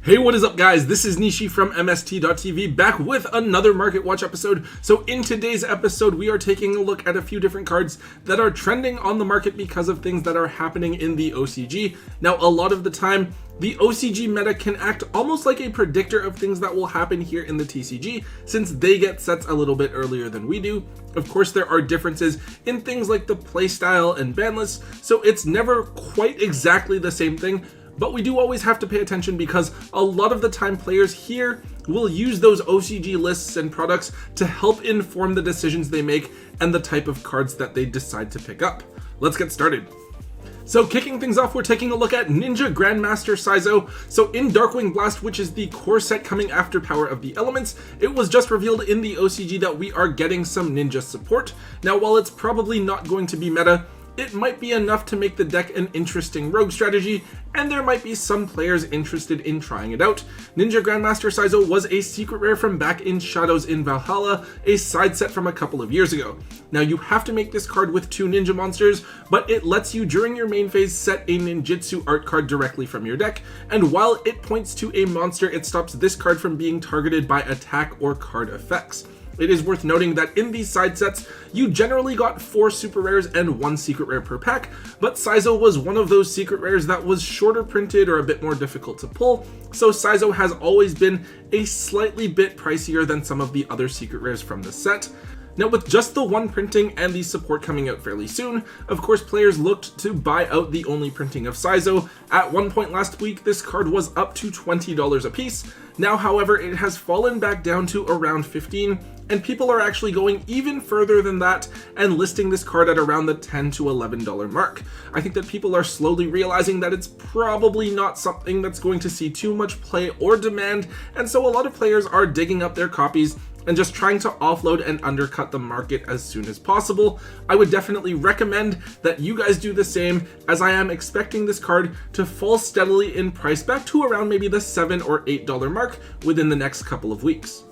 Hey, what is up guys? This is Nishi from MST.TV back with another Market Watch episode. So in today's episode, we are taking a look at a few different cards that are trending on the market because of things that are happening in the OCG. Now, a lot of the time, the OCG meta can act almost like a predictor of things that will happen here in the TCG, since they get sets a little bit earlier than we do. Of course, there are differences in things like the playstyle and ban lists, so it's never quite exactly the same thing. But we do always have to pay attention because a lot of the time players here will use those OCG lists and products to help inform the decisions they make and the type of cards that they decide to pick up. Let's get started. So kicking things off, we're taking a look at Ninja Grandmaster Saizo. So in Darkwing Blast, which is the core set coming after Power of the Elements, it was just revealed in the OCG that we are getting some ninja support. Now, while it's probably not going to be meta, it might be enough to make the deck an interesting rogue strategy, and there might be some players interested in trying it out. Ninja Grandmaster Saizo was a secret rare from back in Shadows in Valhalla, a side set from a couple of years ago. Now, you have to make this card with 2 ninja monsters, but it lets you during your main phase set a ninjutsu art card directly from your deck, and while it points to a monster, it stops this card from being targeted by attack or card effects. It is worth noting that in these side sets, you generally got 4 super rares and 1 secret rare per pack, but Saizo was one of those secret rares that was shorter printed or a bit more difficult to pull, so Saizo has always been a slightly bit pricier than some of the other secret rares from the set. Now, with just the 1 printing and the support coming out fairly soon, of course players looked to buy out the only printing of Saizo. At one point last week, this card was up to $20 a piece. Now, however, it has fallen back down to around $15, and people are actually going even further than that and listing this card at around the $10 to $11 mark. I think that people are slowly realizing that it's probably not something that's going to see too much play or demand, and so a lot of players are digging up their copies and just trying to offload and undercut the market as soon as possible. I would definitely recommend that you guys do the same, as I am expecting this card to fall steadily in price back to around maybe the $7 or $8 mark within the next couple of weeks.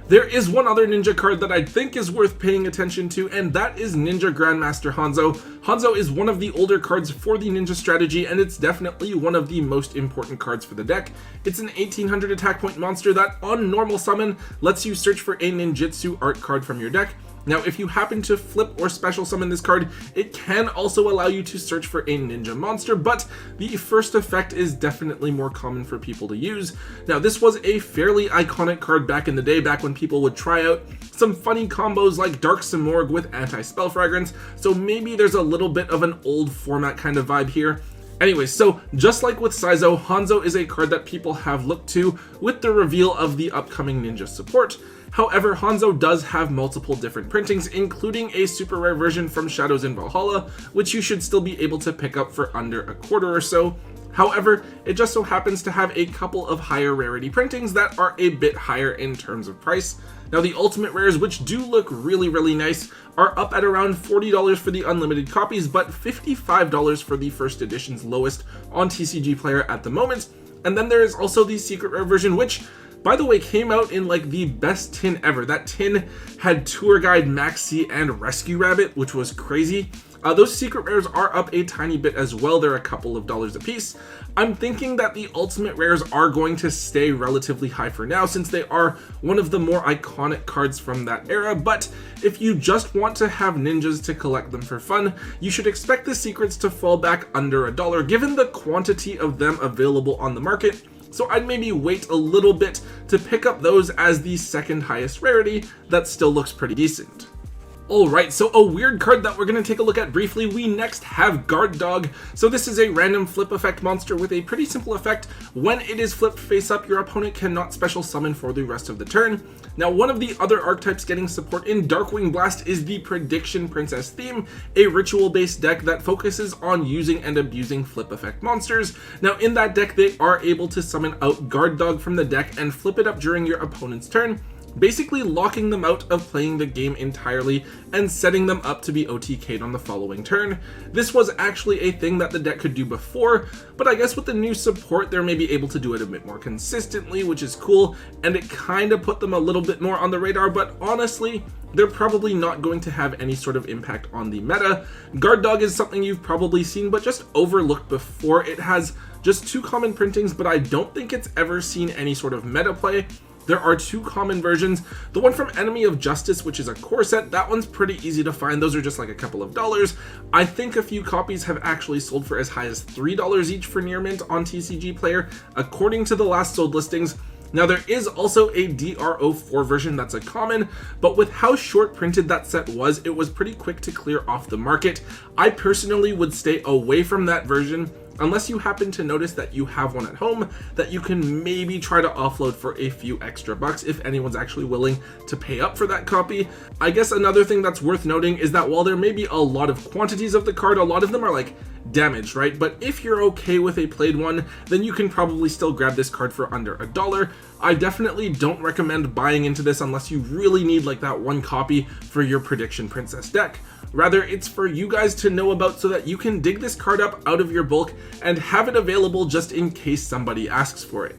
There is one other ninja card that I think is worth paying attention to, and that is Ninja Grandmaster Hanzo. Hanzo is one of the older cards for the ninja strategy, and it's definitely one of the most important cards for the deck. It's an 1800 attack point monster that on normal summon lets you search for a ninjutsu art card from your deck. Now, if you happen to flip or special summon this card, it can also allow you to search for a ninja monster, but the first effect is definitely more common for people to use. Now, this was a fairly iconic card back in the day, back when people would try out some funny combos like Dark Simorgh with anti-spell fragrance, so maybe there's a little bit of an old format kind of vibe here. Anyway, so just like with Saizo, Hanzo is a card that people have looked to with the reveal of the upcoming ninja support. However, Hanzo does have multiple different printings, including a super rare version from Shadows in Valhalla, which you should still be able to pick up for under a quarter or so. However, it just so happens to have a couple of higher rarity printings that are a bit higher in terms of price. Now, the ultimate rares, which do look really nice, are up at around $40 for the unlimited copies, but $55 for the first edition's lowest on TCG Player at the moment. And then there is also the secret rare version, which, by the way, came out in like the best tin ever. That tin had Tour Guide Maxi and Rescue Rabbit, which was crazy. Those secret rares are up a tiny bit as well. They're a couple of dollars a piece. I'm thinking that the ultimate rares are going to stay relatively high for now, since they are one of the more iconic cards from that era, but if you just want to have ninjas to collect them for fun, you should expect the secrets to fall back under $1, given the quantity of them available on the market. So I'd maybe wait a little bit to pick up those as the second highest rarity. That still looks pretty decent. Alright, so a weird card that we're going to take a look at briefly, we next have Guard Dog. So this is a random flip effect monster with a pretty simple effect. When it is flipped face up, your opponent cannot special summon for the rest of the turn. Now, one of the other archetypes getting support in Darkwing Blast is the Prediction Princess theme, a ritual-based deck that focuses on using and abusing flip effect monsters. Now, in that deck, they are able to summon out Guard Dog from the deck and flip it up during your opponent's turn, basically locking them out of playing the game entirely and setting them up to be OTK'd on the following turn. This was actually a thing that the deck could do before, but I guess with the new support they're maybe able to do it a bit more consistently, which is cool, and it kind of put them a little bit more on the radar. But honestly, they're probably not going to have any sort of impact on the meta. Guard Dog is something you've probably seen but just overlooked before. It has just 2 common printings, but I don't think it's ever seen any sort of meta play. There are 2 common versions. The one from Enemy of Justice, which is a core set, that one's pretty easy to find. Those are just like a couple of dollars. I think a few copies have actually sold for as high as $3 each for near mint on TCG Player, according to the last sold listings. Now there is also a DRO4 version that's a common, but with how short printed that set was, it was pretty quick to clear off the market. I personally would stay away from that version unless you happen to notice that you have one at home that you can maybe try to offload for a few extra bucks if anyone's actually willing to pay up for that copy. I guess another thing that's worth noting is that while there may be a lot of quantities of the card, a lot of them are like damaged, right? But if you're okay with a played one, then you can probably still grab this card for under $1. I definitely don't recommend buying into this unless you really need like that one copy for your Prediction Princess deck. Rather, it's for you guys to know about so that you can dig this card up out of your bulk and have it available just in case somebody asks for it.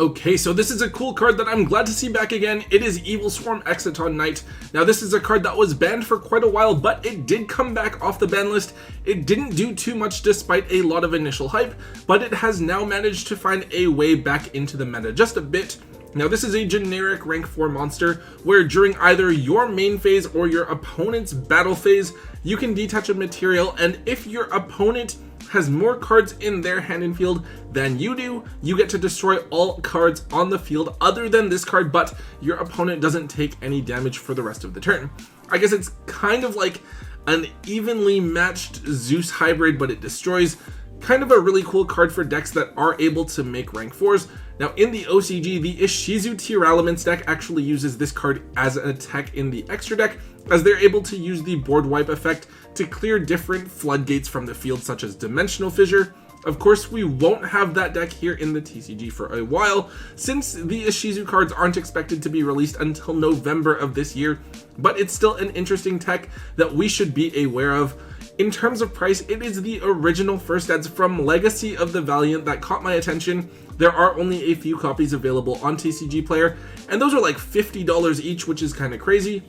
Okay, so this is a cool card that I'm glad to see back again. It is Evil Swarm Exciton Knight. Now this is a card that was banned for quite a while, but it did come back off the ban list. It didn't do too much despite a lot of initial hype, but it has now managed to find a way back into the meta just a bit. Now this is a generic rank 4 monster where during either your main phase or your opponent's battle phase, you can detach a material, and if your opponent has more cards in their hand and field than you do, you get to destroy all cards on the field other than this card, but your opponent doesn't take any damage for the rest of the turn. I guess it's kind of like an evenly matched Zeus hybrid, but it destroys. Kind of a really cool card for decks that are able to make rank 4s. Now in the OCG, the Ishizu Tier Elements deck actually uses this card as an attack in the extra deck, as they're able to use the board wipe effect to clear different floodgates from the field, such as Dimensional Fissure. Of course, we won't have that deck here in the TCG for a while, since the Ishizu cards aren't expected to be released until November of this year, but it's still an interesting tech that we should be aware of. In terms of price, it is the original first eds from Legacy of the Valiant that caught my attention. There are only a few copies available on TCG Player, and those are like $50 each, which is kind of crazy.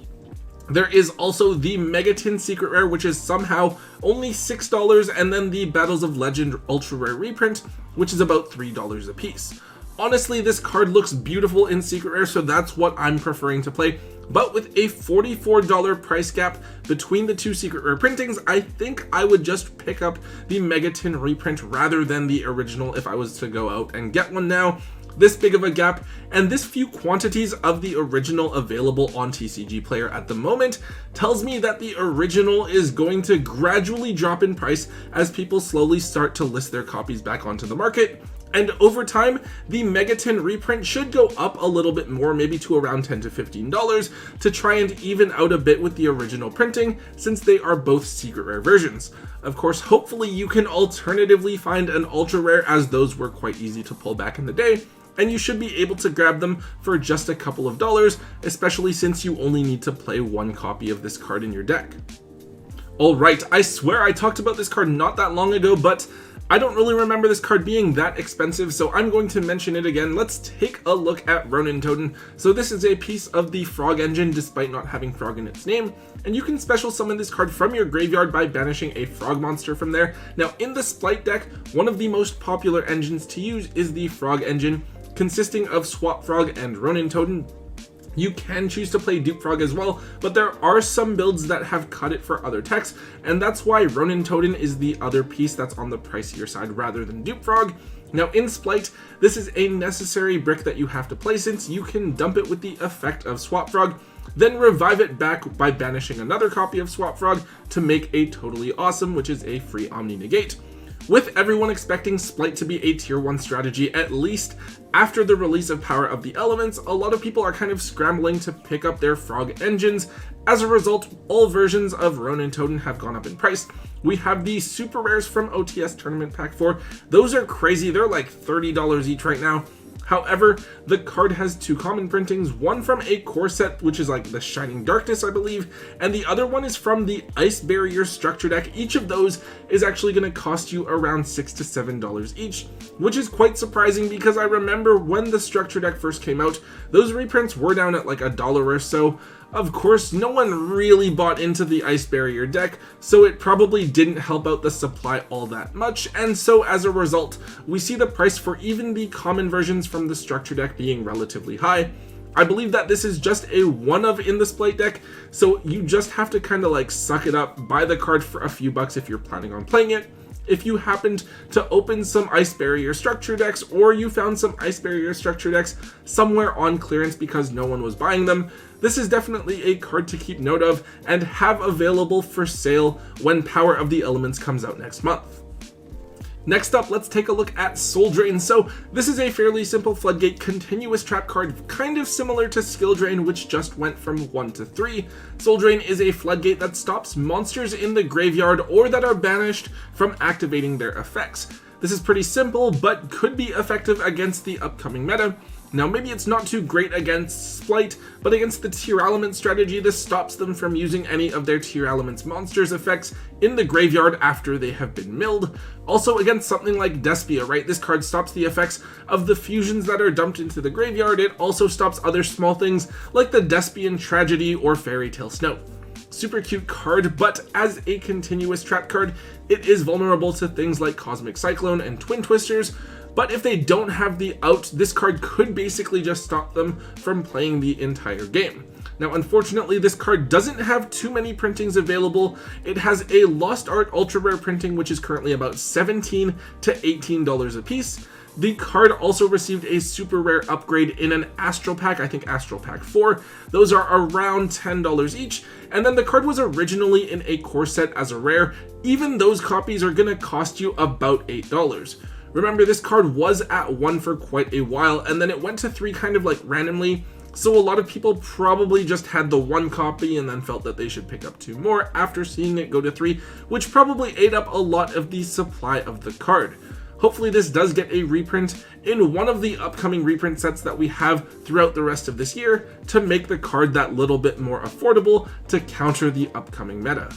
There is also the Megaton Secret Rare, which is somehow only $6, and then the Battles of Legend Ultra Rare reprint, which is about $3 a piece. Honestly, this card looks beautiful in Secret Rare, so that's what I'm preferring to play. But with a $44 price gap between the 2 Secret Rare printings, I think I would just pick up the Megaton reprint rather than the original if I was to go out and get one now. This big of a gap, and this few quantities of the original available on TCG Player at the moment tells me that the original is going to gradually drop in price as people slowly start to list their copies back onto the market. And over time, the Megaton reprint should go up a little bit more, maybe to around $10 to $15, to try and even out a bit with the original printing, since they are both secret rare versions. Of course, hopefully you can alternatively find an ultra rare, as those were quite easy to pull back in the day, and you should be able to grab them for just a couple of dollars, especially since you only need to play one copy of this card in your deck. Alright, I swear I talked about this card not that long ago, but I don't really remember this card being that expensive, so I'm going to mention it again. Let's take a look at Ronin Toten. So this is a piece of the Frog engine, despite not having Frog in its name, and you can special summon this card from your graveyard by banishing a Frog monster from there. Now in the Splight deck, one of the most popular engines to use is the Frog engine, consisting of Swap Frog and Ronin Toten. You can choose to play Dupe Frog as well, but there are some builds that have cut it for other techs, and that's why Ronin Toten is the other piece that's on the pricier side rather than Dupe Frog. Now in Splight, this is a necessary brick that you have to play, since you can dump it with the effect of Swap Frog, then revive it back by banishing another copy of Swap Frog to make a Totally Awesome, which is a free Omni Negate. With everyone expecting Splight to be a tier 1 strategy, at least after the release of Power of the Elements, a lot of people are kind of scrambling to pick up their Frog engines. As a result, all versions of Ronin Toten have gone up in price. We have the super rares from OTS Tournament Pack 4. Those are crazy, they're like $30 each right now. However, the card has 2 common printings, one from a core set, which is like the Shining Darkness, I believe, and the other one is from the Ice Barrier structure deck. Each of those is actually going to cost you around $6 to $7 each, which is quite surprising because I remember when the structure deck first came out, those reprints were down at like $1 or so. Of course, no one really bought into the Ice Barrier deck, so it probably didn't help out the supply all that much, and so as a result, we see the price for even the common versions from the structure deck being relatively high. I believe that this is just a one-of in the Splite deck, so you just have to kind of like suck it up, buy the card for a few bucks if you're planning on playing it. If you happened to open some Ice Barrier structure decks, or you found some Ice Barrier structure decks somewhere on clearance because no one was buying them, this is definitely a card to keep note of and have available for sale when Power of the Elements comes out next month. Next up, let's take a look at Soul Drain. So this is a fairly simple Floodgate continuous trap card, kind of similar to Skill Drain, which just went from 1 to 3. Soul Drain is a Floodgate that stops monsters in the graveyard or that are banished from activating their effects. This is pretty simple, but could be effective against the upcoming meta. Now, maybe it's not too great against Splite, but against the Tier Element strategy, this stops them from using any of their Tier Elements monsters effects in the graveyard after they have been milled. Also, against something like Despia, right? This card stops the effects of the fusions that are dumped into the graveyard. It also stops other small things like the Despian Tragedy or Fairy Tale Snow. Super cute card, but as a continuous trap card, it is vulnerable to things like Cosmic Cyclone and Twin Twisters, but if they don't have the out, this card could basically just stop them from playing the entire game. Now, unfortunately, this card doesn't have too many printings available. It has a Lost Art Ultra Rare printing, which is currently about $17 to $18 a piece. The card also received a super rare upgrade in an Astral Pack, I think Astral Pack 4. Those are around $10 each. And then the card was originally in a core set as a rare. Even those copies are going to cost you about $8. Remember, this card was at 1 for quite a while, and then it went to 3 kind of like randomly. So a lot of people probably just had the 1 copy and then felt that they should pick up 2 more after seeing it go to 3, which probably ate up a lot of the supply of the card. Hopefully this does get a reprint in one of the upcoming reprint sets that we have throughout the rest of this year to make the card that little bit more affordable to counter the upcoming meta.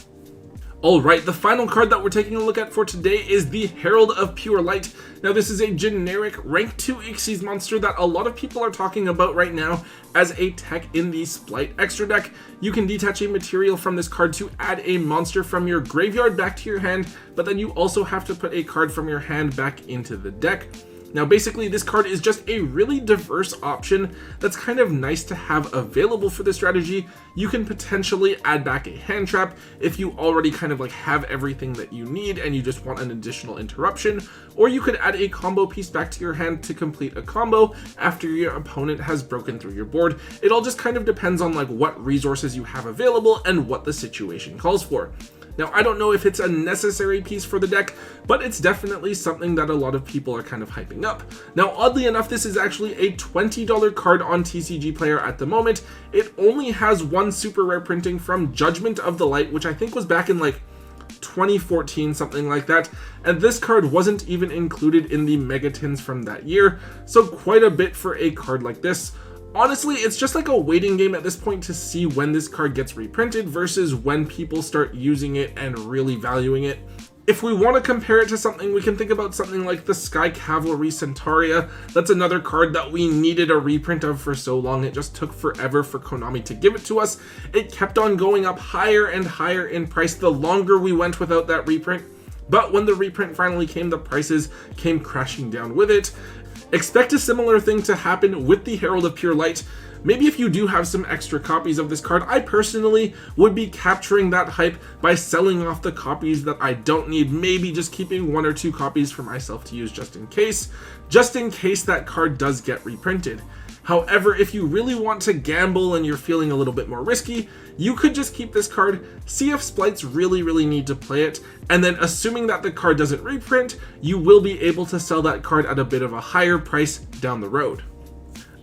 Alright, the final card that we're taking a look at for today is the Herald of Pure Light. Now, this is a generic rank 2 Xyz monster that a lot of people are talking about right now as a tech in the Splite extra deck. You can detach a material from this card to add a monster from your graveyard back to your hand, but then you also have to put a card from your hand back into the deck. Now, basically, this card is just a really diverse option that's kind of nice to have available for the strategy. You can potentially add back a hand trap if you already kind of like have everything that you need and you just want an additional interruption, or you could add a combo piece back to your hand to complete a combo after your opponent has broken through your board. It all just kind of depends on like what resources you have available and what the situation calls for. Now, I don't know if it's a necessary piece for the deck, but it's definitely something that a lot of people are kind of hyping up. Now, oddly enough, this is actually a $20 card on TCG Player at the moment. It only has 1 super rare printing from Judgment of the Light, which I think was back in like 2014, something like that, and this card wasn't even included in the Megatins from that year, so quite a bit for a card like this. Honestly, it's just like a waiting game at this point to see when this card gets reprinted versus when people start using it and really valuing it. If we want to compare it to something, we can think about something like the Sky Cavalry Centauria. That's another card that we needed a reprint of for so long. It just took forever for Konami to give it to us. It kept on going up higher and higher in price the longer we went without that reprint. But when the reprint finally came, the prices came crashing down with it. Expect a similar thing to happen with the Herald of Pure Light. Maybe if you do have some extra copies of this card, I personally would be capturing that hype by selling off the copies that I don't need, maybe just keeping 1 or 2 copies for myself to use just in case that card does get reprinted. However, if you really want to gamble and you're feeling a little bit more risky, you could just keep this card, see if Splites really need to play it, and then assuming that the card doesn't reprint, you will be able to sell that card at a bit of a higher price down the road.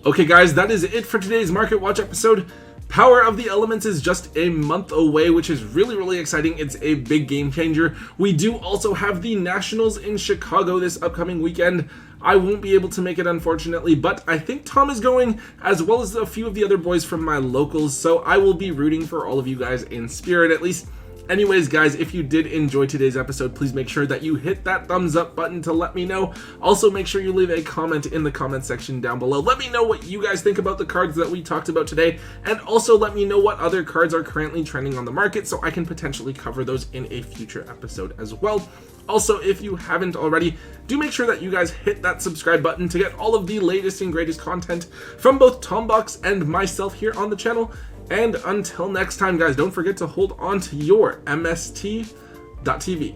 Okay guys, that is it for today's Market Watch episode. Power of the Elements is just a month away, which is really exciting. It's a big game changer. We do also have the Nationals in Chicago this upcoming weekend. I won't be able to make it, unfortunately, but I think Tom is going, as well as a few of the other boys from my locals, so I will be rooting for all of you guys in spirit, at least Anyways, guys, if you did enjoy today's episode, please make sure that you hit that thumbs up button to let me know. Also, make sure you leave a comment in the comment section down below. Let me know what you guys think about the cards that we talked about today, and also let me know what other cards are currently trending on the market so I can potentially cover those in a future episode as well. Also, if you haven't already, do make sure that you guys hit that subscribe button to get all of the latest and greatest content from both Tombox and myself here on the channel. And until next time, guys, don't forget to hold on to your MST.TV.